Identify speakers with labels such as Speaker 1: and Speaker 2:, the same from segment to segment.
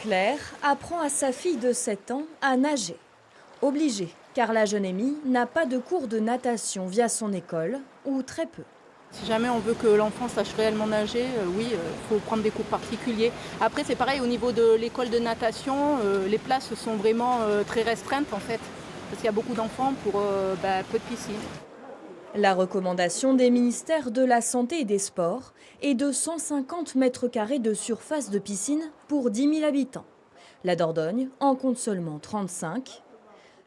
Speaker 1: Claire apprend à sa fille de 7 ans à nager. Obligée, car la jeune Amy n'a pas de cours de natation via son école, ou très peu.
Speaker 2: Si jamais on veut que l'enfant sache réellement nager, oui, faut prendre des cours particuliers. Après, c'est pareil au niveau de l'école de natation, les places sont vraiment très restreintes en fait, parce qu'il y a beaucoup d'enfants pour peu de piscines.
Speaker 1: La recommandation des ministères de la Santé et des Sports est de 150 mètres carrés de surface de piscine pour 10 000 habitants. La Dordogne en compte seulement 35.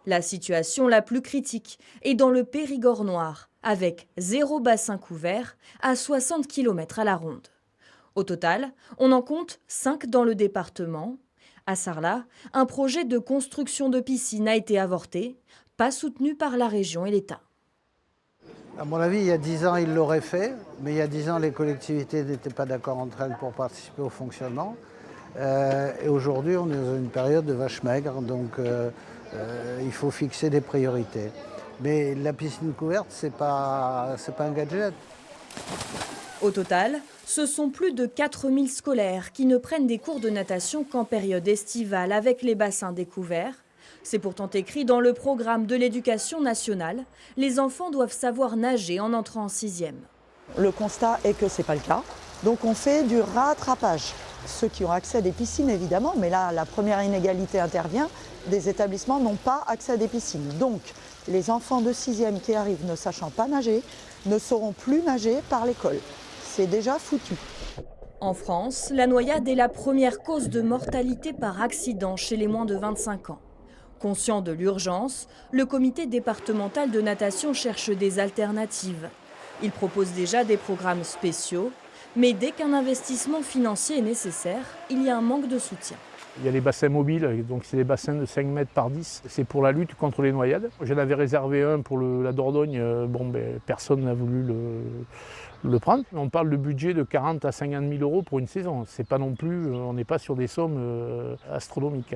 Speaker 1: La situation la plus critique est dans le Périgord noir, avec 0 bassin couvert à 60 km à la ronde. Au total, on en compte 5 dans le département. À Sarlat, un projet de construction de piscine a été avorté, pas soutenu par la région et l'État.
Speaker 3: À mon avis, il y a 10 ans, ils l'auraient fait, mais il y a 10 ans, les collectivités n'étaient pas d'accord entre elles pour participer au fonctionnement. Et aujourd'hui, on est dans une période de vache maigre, donc il faut fixer des priorités. Mais la piscine couverte, c'est pas un gadget.
Speaker 1: Au total, ce sont plus de 4000 scolaires qui ne prennent des cours de natation qu'en période estivale avec les bassins découverts. C'est pourtant écrit dans le programme de l'éducation nationale. Les enfants doivent savoir nager en entrant en 6e.
Speaker 4: Le constat est que ce n'est pas le cas. Donc on fait du rattrapage. Ceux qui ont accès à des piscines, évidemment, mais là, la première inégalité intervient. Des établissements n'ont pas accès à des piscines. Donc les enfants de 6e qui arrivent ne sachant pas nager ne sauront plus nager par l'école. C'est déjà foutu.
Speaker 1: En France, la noyade est la première cause de mortalité par accident chez les moins de 25 ans. Conscient de l'urgence, le comité départemental de natation cherche des alternatives. Il propose déjà des programmes spéciaux, mais dès qu'un investissement financier est nécessaire, il y a un manque de soutien.
Speaker 5: Il y a les bassins mobiles, donc c'est des bassins de 5 mètres par 10. C'est pour la lutte contre les noyades. J'en avais réservé un pour la Dordogne, personne n'a voulu le prendre. On parle de budget de 40 à 50 000 euros pour une saison. C'est pas non plus, on n'est pas sur des sommes astronomiques.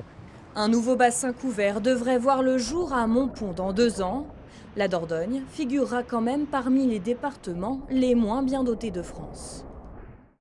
Speaker 1: Un nouveau bassin couvert devrait voir le jour à Montpont dans 2 ans. La Dordogne figurera quand même parmi les départements les moins bien dotés de France.